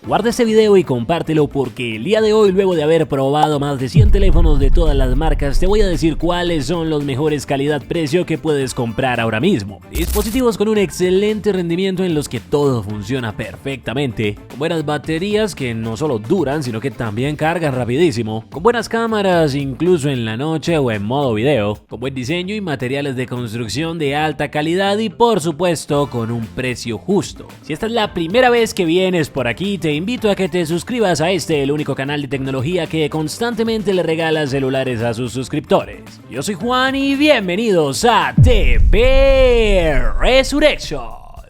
Guarda este video y compártelo porque el día de hoy, luego de haber probado más de 100 teléfonos de todas las marcas, te voy a decir cuáles son los mejores calidad-precio que puedes comprar ahora mismo. Dispositivos con un excelente rendimiento en los que todo funciona perfectamente, con buenas baterías que no solo duran, sino que también cargan rapidísimo, con buenas cámaras incluso en la noche o en modo video, con buen diseño y materiales de construcción de alta calidad y por supuesto con un precio justo. Si esta es la primera vez que vienes por aquí, te invito a que te suscribas a el único canal de tecnología que constantemente le regala celulares a sus suscriptores. Yo soy Juan y bienvenidos a TP Resurrection.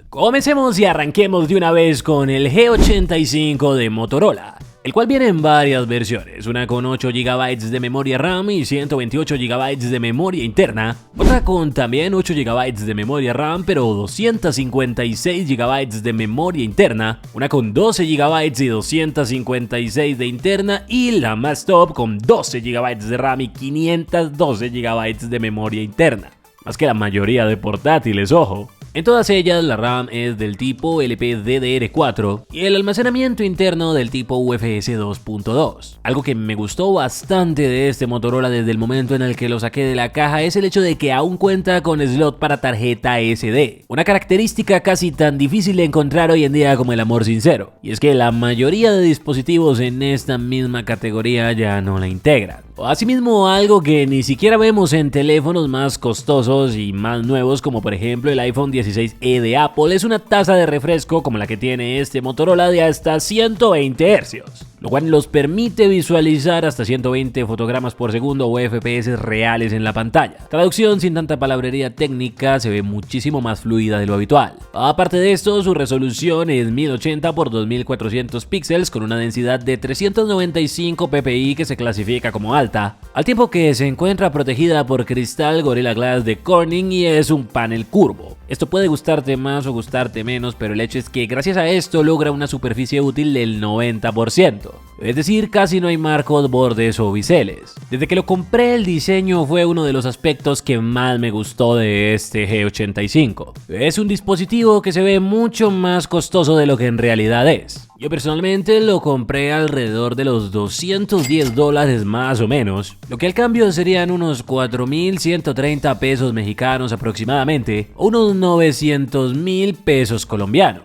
Comencemos y arranquemos de una vez con el G85 de Motorola, el cual viene en varias versiones, una con 8 GB de memoria RAM y 128 GB de memoria interna, otra con también 8 GB de memoria RAM pero 256 GB de memoria interna, una con 12 GB y 256 de interna y la más top con 12 GB de RAM y 512 GB de memoria interna, más que la mayoría de portátiles, ojo. En todas ellas la RAM es del tipo LPDDR4 y el almacenamiento interno del tipo UFS 2.2. Algo que me gustó bastante de este Motorola desde el momento en el que lo saqué de la caja es el hecho de que aún cuenta con slot para tarjeta SD, una característica casi tan difícil de encontrar hoy en día como el amor sincero, y es que la mayoría de dispositivos en esta misma categoría ya no la integran. Asimismo, algo que ni siquiera vemos en teléfonos más costosos y más nuevos, como por ejemplo el iPhone 16e de Apple, es una tasa de refresco como la que tiene este Motorola de hasta 120 Hz, lo cual nos permite visualizar hasta 120 fotogramas por segundo o FPS reales en la pantalla. Traducción sin tanta palabrería técnica, se ve muchísimo más fluida de lo habitual. Aparte de esto, su resolución es 1080 x 2400 píxeles con una densidad de 395 ppi que se clasifica como alta, al tiempo que se encuentra protegida por cristal Gorilla Glass de Corning y es un panel curvo. Esto puede gustarte más o gustarte menos, pero el hecho es que gracias a esto logra una superficie útil del 90%. Es decir, casi no hay marcos, bordes o biseles. Desde que lo compré, el diseño fue uno de los aspectos que más me gustó de este G85. Es un dispositivo que se ve mucho más costoso de lo que en realidad es. Yo personalmente lo compré alrededor de los $210 más o menos, lo que al cambio serían unos 4.130 pesos mexicanos aproximadamente, o unos 900.000 pesos colombianos.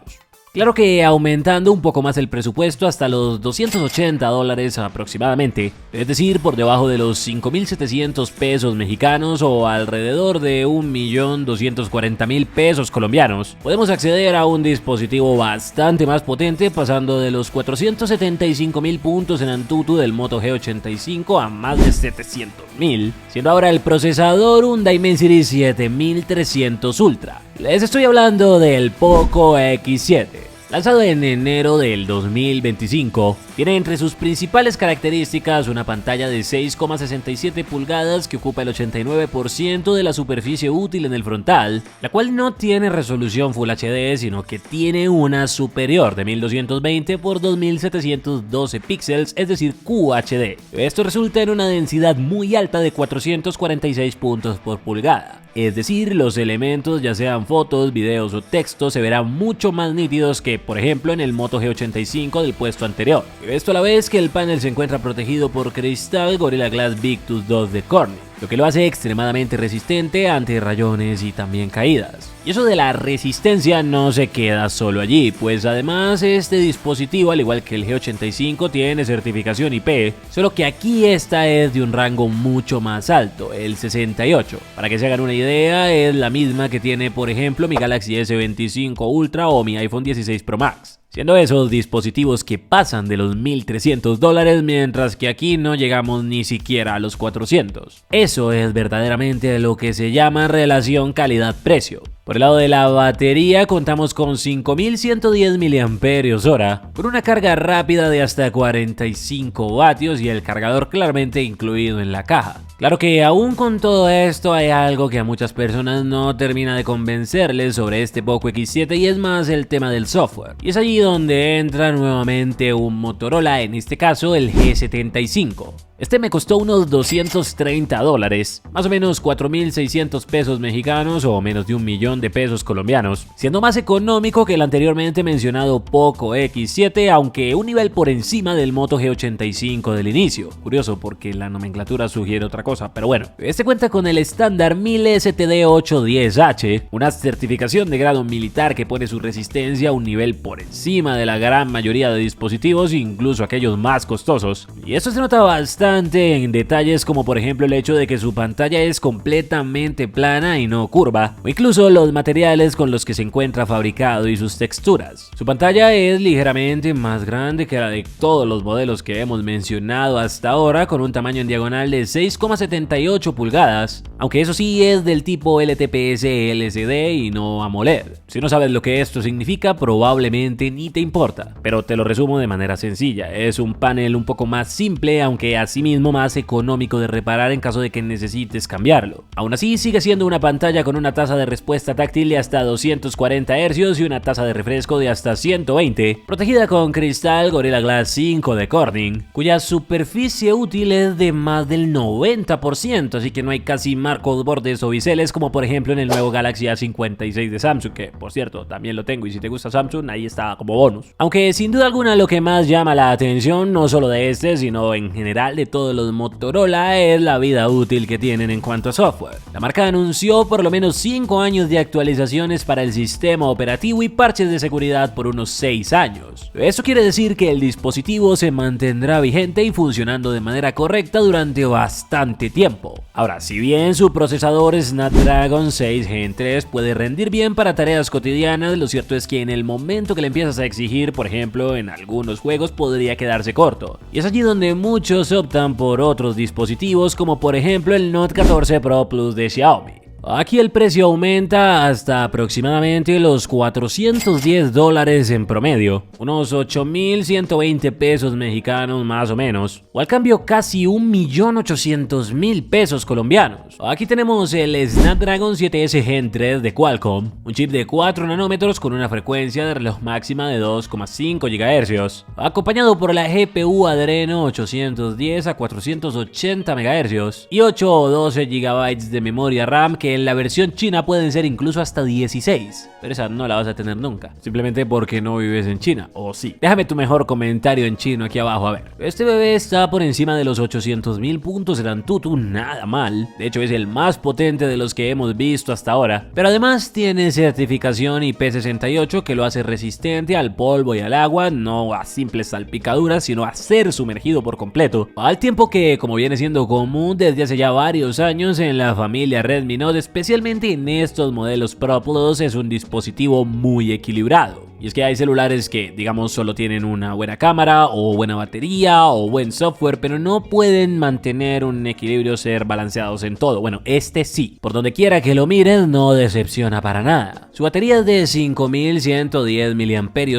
Claro que aumentando un poco más el presupuesto hasta los $280 aproximadamente, es decir, por debajo de los 5.700 pesos mexicanos o alrededor de 1.240.000 pesos colombianos, podemos acceder a un dispositivo bastante más potente, pasando de los 475.000 puntos en Antutu del Moto G85 a más de 700.000, siendo ahora el procesador un Dimensity 7300 Ultra. Les estoy hablando del Poco X7. Lanzado en enero del 2025, tiene entre sus principales características una pantalla de 6,67 pulgadas que ocupa el 89% de la superficie útil en el frontal, la cual no tiene resolución Full HD, sino que tiene una superior de 1220 x 2712 píxeles, es decir, QHD. Esto resulta en una densidad muy alta de 446 puntos por pulgada. Es decir, los elementos, ya sean fotos, videos o textos, se verán mucho más nítidos que, por ejemplo, en el Moto G85 del puesto anterior. Esto a la vez que el panel se encuentra protegido por cristal Gorilla Glass Victus 2 de Corning, lo que lo hace extremadamente resistente ante rayones y también caídas. Y eso de la resistencia no se queda solo allí, pues además este dispositivo, al igual que el G85, tiene certificación IP, solo que aquí esta es de un rango mucho más alto, el 68. Para que se hagan una idea, es la misma que tiene, por ejemplo, mi Galaxy S25 Ultra o mi iPhone 16 Pro Max, siendo esos dispositivos que pasan de los $1.300, mientras que aquí no llegamos ni siquiera a los 400. Eso es verdaderamente lo que se llama relación calidad-precio. Por el lado de la batería contamos con 5110 mAh, con una carga rápida de hasta 45 vatios y el cargador claramente incluido en la caja. Claro que aún con todo esto hay algo que a muchas personas no termina de convencerles sobre este Poco X7 y es más el tema del software. Y es allí donde entra nuevamente un Motorola, en este caso el G75. Este me costó unos $230, más o menos 4.600 pesos mexicanos o menos de 1.000.000 de pesos colombianos, siendo más económico que el anteriormente mencionado Poco X7, aunque un nivel por encima del Moto G85 del inicio. Curioso porque la nomenclatura sugiere otra cosa, pero bueno. Este cuenta con el estándar 1000 STD810H, una certificación de grado militar que pone su resistencia a un nivel por encima de la gran mayoría de dispositivos, incluso aquellos más costosos. Y esto se nota bastante en detalles como por ejemplo el hecho de que su pantalla es completamente plana y no curva, o incluso los materiales con los que se encuentra fabricado y sus texturas. Su pantalla es ligeramente más grande que la de todos los modelos que hemos mencionado hasta ahora, con un tamaño en diagonal de 6,78 pulgadas, aunque eso sí es del tipo LTPS LCD y no AMOLED. Si no sabes lo que esto significa, probablemente ni te importa, pero te lo resumo de manera sencilla. Es un panel un poco más simple, aunque asimismo más económico de reparar en caso de que necesites cambiarlo. Aún así, sigue siendo una pantalla con una tasa de respuesta táctil de hasta 240 Hz y una tasa de refresco de hasta 120, protegida con cristal Gorilla Glass 5 de Corning, cuya superficie útil es de más del 90%, así que no hay casi marcos, bordes o biseles como por ejemplo en el nuevo Galaxy A56 de Samsung, que por cierto también lo tengo, y si te gusta Samsung ahí está como bonus. Aunque sin duda alguna lo que más llama la atención, no solo de este sino en general de todos los Motorola, es la vida útil que tienen en cuanto a software. La marca anunció por lo menos 5 años de actualizaciones para el sistema operativo y parches de seguridad por unos 6 años. Esto quiere decir que el dispositivo se mantendrá vigente y funcionando de manera correcta durante bastante tiempo. Ahora, si bien su procesador Snapdragon 6 Gen 3 puede rendir bien para tareas cotidianas, lo cierto es que en el momento que le empiezas a exigir, por ejemplo en algunos juegos, podría quedarse corto. Y es allí donde muchos optan por otros dispositivos como por ejemplo el Note 14 Pro Plus de Xiaomi. Aquí el precio aumenta hasta aproximadamente los $410 en promedio, unos 8.120 pesos mexicanos más o menos, o al cambio casi 1.800.000 pesos colombianos. Aquí tenemos el Snapdragon 7S Gen 3 de Qualcomm, un chip de 4 nanómetros con una frecuencia de reloj máxima de 2,5 GHz, acompañado por la GPU Adreno 810 a 480 MHz y 8 o 12 GB de memoria RAM, que en la versión china pueden ser incluso hasta 16, pero esa no la vas a tener nunca, simplemente porque no vives en China, o sí. Déjame tu mejor comentario en chino aquí abajo. A ver, este bebé está por encima de los 800.000 puntos en Antutu, nada mal, de hecho es el más potente de los que hemos visto hasta ahora, pero además tiene certificación IP68 que lo hace resistente al polvo y al agua, no a simples salpicaduras, sino a ser sumergido por completo, al tiempo que, como viene siendo común desde hace ya varios años en la familia Redmi Note, especialmente en estos modelos Pro Plus, es un dispositivo muy equilibrado. Y es que hay celulares que, digamos, solo tienen una buena cámara o buena batería o buen software, pero no pueden mantener un equilibrio, ser balanceados en todo. Bueno, este sí, por donde quiera que lo mires, no decepciona para nada. Su batería es de 5.110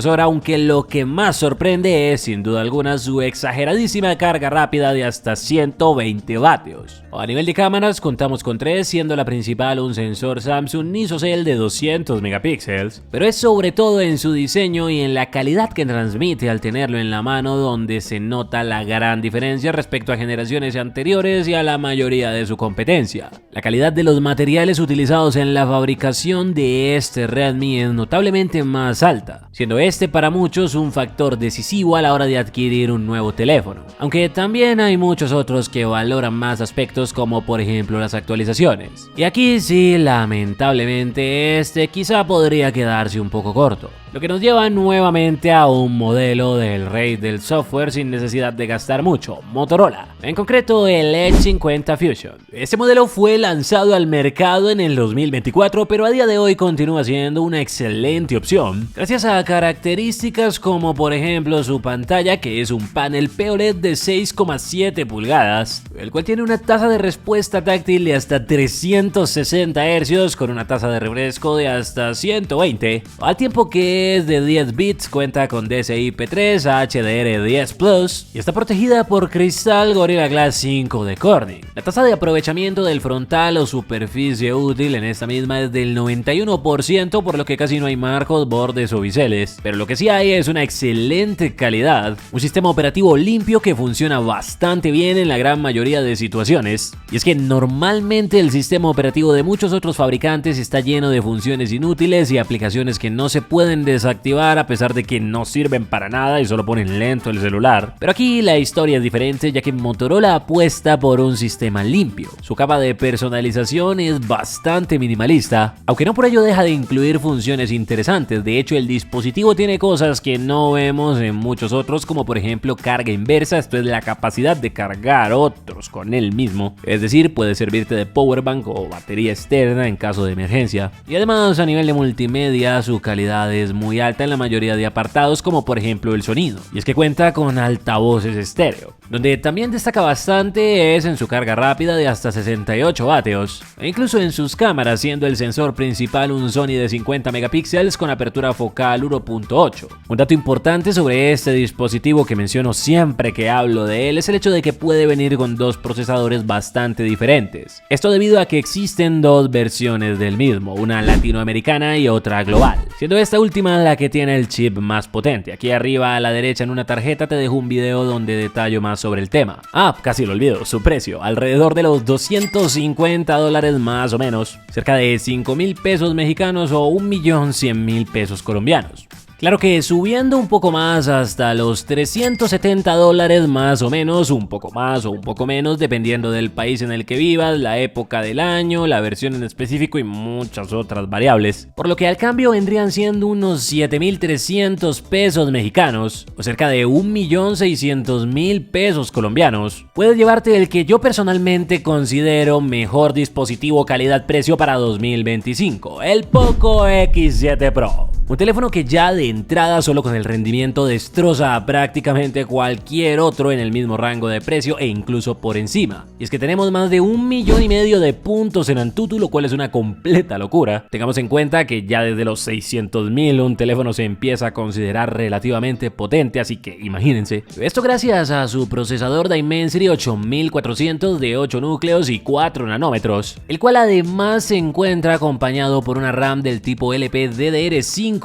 mAh, aunque lo que más sorprende es, sin duda alguna, su exageradísima carga rápida de hasta 120 vatios. A nivel de cámaras, contamos con 3, siendo la principal un sensor Samsung ISOCELL de 200 megapíxeles, pero es sobre todo en su diseño y en la calidad que transmite al tenerlo en la mano donde se nota la gran diferencia respecto a generaciones anteriores y a la mayoría de su competencia. La calidad de los materiales utilizados en la fabricación de este Redmi es notablemente más alta, siendo este para muchos un factor decisivo a la hora de adquirir un nuevo teléfono, aunque también hay muchos otros que valoran más aspectos como por ejemplo las actualizaciones. Y aquí sí, lamentablemente este quizá podría quedarse un poco corto. Lo que nos lleva nuevamente a un modelo del rey del software sin necesidad de gastar mucho, Motorola, en concreto el Edge 50 Fusion. Este modelo fue lanzado al mercado en el 2024, pero a día de hoy continúa siendo una excelente opción, gracias a características como por ejemplo su pantalla, que es un panel POLED de 6,7 pulgadas, el cual tiene una tasa de respuesta táctil de hasta 360 Hz con una tasa de refresco de hasta 120, al tiempo que es de 10 bits, cuenta con DCI-P3, HDR10 Plus y está protegida por cristal Gorilla Glass 5 de Corning. La tasa de aprovechamiento del frontal o superficie útil en esta misma es del 91%, por lo que casi no hay marcos, bordes o biseles, pero lo que sí hay es una excelente calidad, un sistema operativo limpio que funciona bastante bien en la gran mayoría de situaciones. Y es que normalmente el sistema operativo de muchos otros fabricantes está lleno de funciones inútiles y aplicaciones que no se pueden desactivar a pesar de que no sirven para nada y solo ponen lento el celular. Pero aquí la historia es diferente, ya que Motorola apuesta por un sistema limpio. Su capa de personalización es bastante minimalista, aunque no por ello deja de incluir funciones interesantes. De hecho, el dispositivo tiene cosas que no vemos en muchos otros, como por ejemplo carga inversa. Esto es la capacidad de cargar otros con él mismo, es decir, puede servirte de powerbank o batería externa en caso de emergencia. Y además, a nivel de multimedia, su calidad es muy alta en la mayoría de apartados, como por ejemplo el sonido. Y es que cuenta con altavoces estéreo. Donde también destaca bastante es en su carga rápida de hasta 68 vatios, e incluso en sus cámaras, siendo el sensor principal un Sony de 50 megapíxeles con apertura focal 1.8. Un dato importante sobre este dispositivo que menciono siempre que hablo de él es el hecho de que puede venir con dos procesadores bastante diferentes. Esto debido a que existen dos versiones del mismo, una latinoamericana y otra global, siendo esta última la que tiene el chip más potente. Aquí arriba a la derecha en una tarjeta te dejo un video donde detallo más sobre el tema. Casi lo olvido, su precio, alrededor de los $250 más o menos, cerca de 5.000 pesos mexicanos o 1.100.000 pesos colombianos. Claro que subiendo un poco más hasta los $370 más o menos, un poco más o un poco menos dependiendo del país en el que vivas, la época del año, la versión en específico y muchas otras variables. Por lo que al cambio vendrían siendo unos 7.300 pesos mexicanos o cerca de 1.600.000 pesos colombianos. Puedes llevarte el que yo personalmente considero mejor dispositivo calidad-precio para 2025, el Poco X7 Pro. Un teléfono que ya de entrada solo con el rendimiento destroza a prácticamente cualquier otro en el mismo rango de precio e incluso por encima. Y es que tenemos más de 1,5 millones de puntos en Antutu, lo cual es una completa locura. Tengamos en cuenta que ya desde los 600.000 un teléfono se empieza a considerar relativamente potente, así que imagínense. Esto gracias a su procesador Dimensity 8400 de 8 núcleos y 4 nanómetros, el cual además se encuentra acompañado por una RAM del tipo LPDDR5X,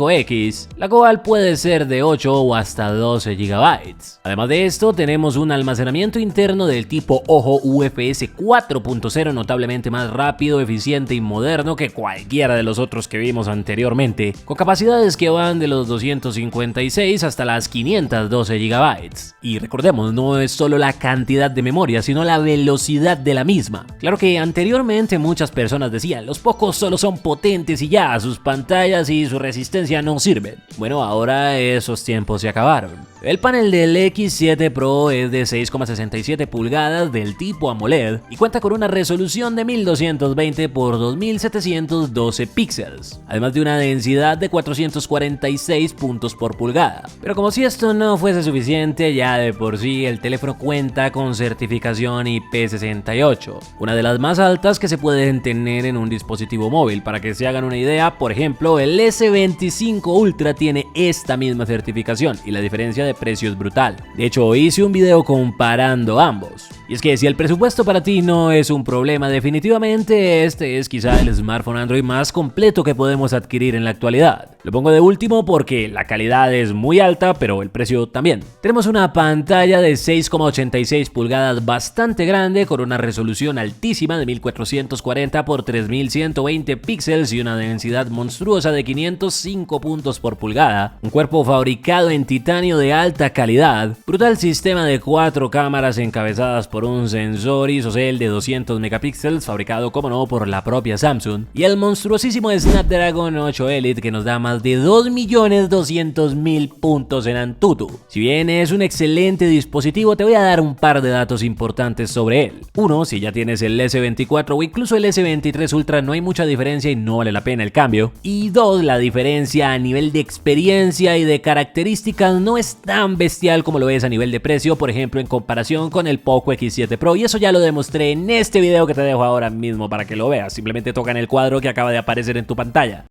la cual puede ser de 8 o hasta 12 GB. Además de esto, tenemos un almacenamiento interno del tipo Ojo UFS 4.0 notablemente más rápido, eficiente y moderno que cualquiera de los otros que vimos anteriormente, con capacidades que van de los 256 hasta las 512 GB. Y recordemos, no es solo la cantidad de memoria, sino la velocidad de la misma. Claro que anteriormente muchas personas decían, los Pocos solo son potentes y ya, sus pantallas y su resistencia no sirven. Bueno, ahora esos tiempos se acabaron. El panel del X7 Pro es de 6,67 pulgadas del tipo AMOLED y cuenta con una resolución de 1220 x 2712 píxeles, además de una densidad de 446 puntos por pulgada. Pero como si esto no fuese suficiente, ya de por sí el teléfono cuenta con certificación IP68, una de las más altas que se pueden tener en un dispositivo móvil. Para que se hagan una idea, por ejemplo, el S25 Ultra tiene esta misma certificación y la diferencia de precio es brutal. De hecho, hice un video comparando ambos. Y es que si el presupuesto para ti no es un problema, definitivamente este es quizá el smartphone Android más completo que podemos adquirir en la actualidad. Lo pongo de último porque la calidad es muy alta, pero el precio también. Tenemos una pantalla de 6,86 pulgadas bastante grande con una resolución altísima de 1440 x 3120 píxeles y una densidad monstruosa de 505 puntos por pulgada. Un cuerpo fabricado en titanio de alta calidad. Brutal sistema de 4 cámaras encabezadas por un sensor ISOCELL de 200 megapíxeles fabricado, como no, por la propia Samsung, y el monstruosísimo Snapdragon 8 Elite que nos da más de 2.200.000 puntos en Antutu. Si bien es un excelente dispositivo, te voy a dar un par de datos importantes sobre él. Uno, si ya tienes el S24 o incluso el S23 Ultra, no hay mucha diferencia y no vale la pena el cambio. Y dos, la diferencia a nivel de experiencia y de características no es tan bestial como lo es a nivel de precio, por ejemplo en comparación con el Poco X7 Pro, y eso ya lo demostré en este video que te dejo ahora mismo para que lo veas. Simplemente toca en el cuadro que acaba de aparecer en tu pantalla.